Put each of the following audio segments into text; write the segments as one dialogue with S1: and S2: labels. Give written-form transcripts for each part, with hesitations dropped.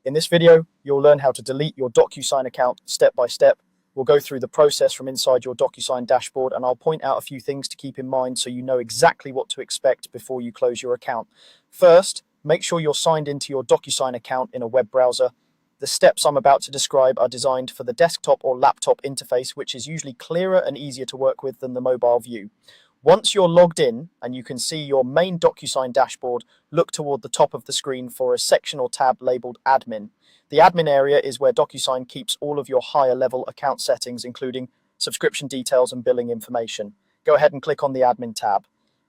S1: In this video, you'll learn how to delete your DocuSign account step by step. We'll go through the process from inside your DocuSign dashboard, and I'll point out a few things to keep in mind so you know exactly what to expect before you close your account. First, make sure you're signed into your DocuSign account in a web browser. The steps I'm about to describe are designed for the desktop or laptop interface, which is usually clearer and easier to work with than the mobile view. Once you're logged in and you can see your main DocuSign dashboard, look toward the top of the screen for a section or tab labeled Admin. The admin area is where DocuSign keeps all of your higher level account settings, including subscription details and billing information. Go ahead and click on the Admin tab.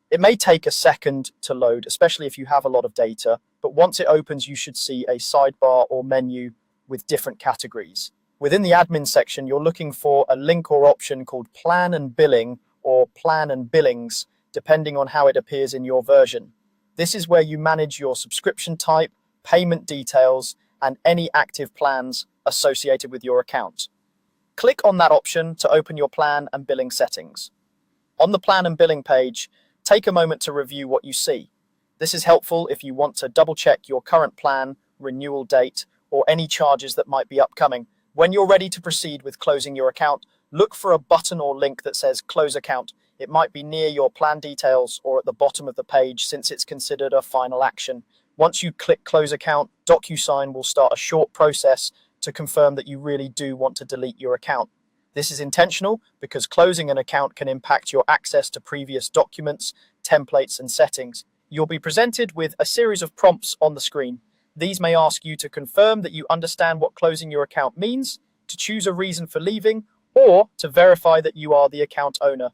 S1: It may take a second to load, especially if you have a lot of data, but once it opens, you should see a sidebar or menu with different categories. Within the Admin section, you're looking for a link or option called Plan and Billing, or Plan and Billings, depending on how it appears in your version. This is where you manage your subscription type, payment details, and any active plans associated with your account. Click on that option to open your plan and billing settings. On the plan and billing page, take a moment to review what you see. This is helpful if you want to double-check your current plan, renewal date, or any charges that might be upcoming. When you're ready to proceed with closing your account, look for a button or link that says Close Account. It might be near your plan details or at the bottom of the page, since it's considered a final action. Once you click Close Account, DocuSign will start a short process to confirm that you really do want to delete your account. This is intentional because closing an account can impact your access to previous documents, templates, and settings. You'll be presented with a series of prompts on the screen. These may ask you to confirm that you understand what closing your account means, to choose a reason for leaving, or to verify that you are the account owner.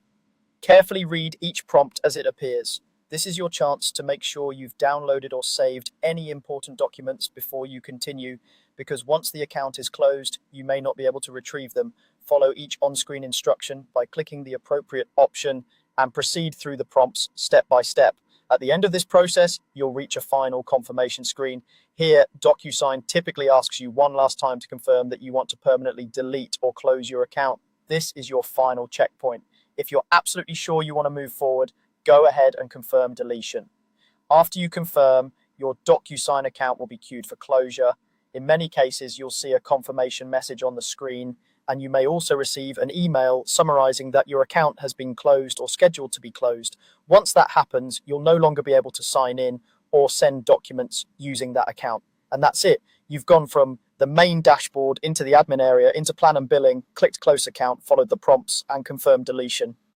S1: Carefully read each prompt as it appears. This is your chance to make sure you've downloaded or saved any important documents before you continue, because once the account is closed, you may not be able to retrieve them. Follow each on-screen instruction by clicking the appropriate option and proceed through the prompts step by step. At the end of this process, you'll reach a final confirmation screen. Here, DocuSign typically asks you one last time to confirm that you want to permanently delete or close your account. This is your final checkpoint. If you're absolutely sure you want to move forward, go ahead and confirm deletion. After you confirm, your DocuSign account will be queued for closure. In many cases, you'll see a confirmation message on the screen, and you may also receive an email summarizing that your account has been closed or scheduled to be closed. Once that happens, you'll no longer be able to sign in or send documents using that account. And that's it. You've gone from the main dashboard into the admin area, into plan and billing, clicked close account, followed the prompts, and confirmed deletion.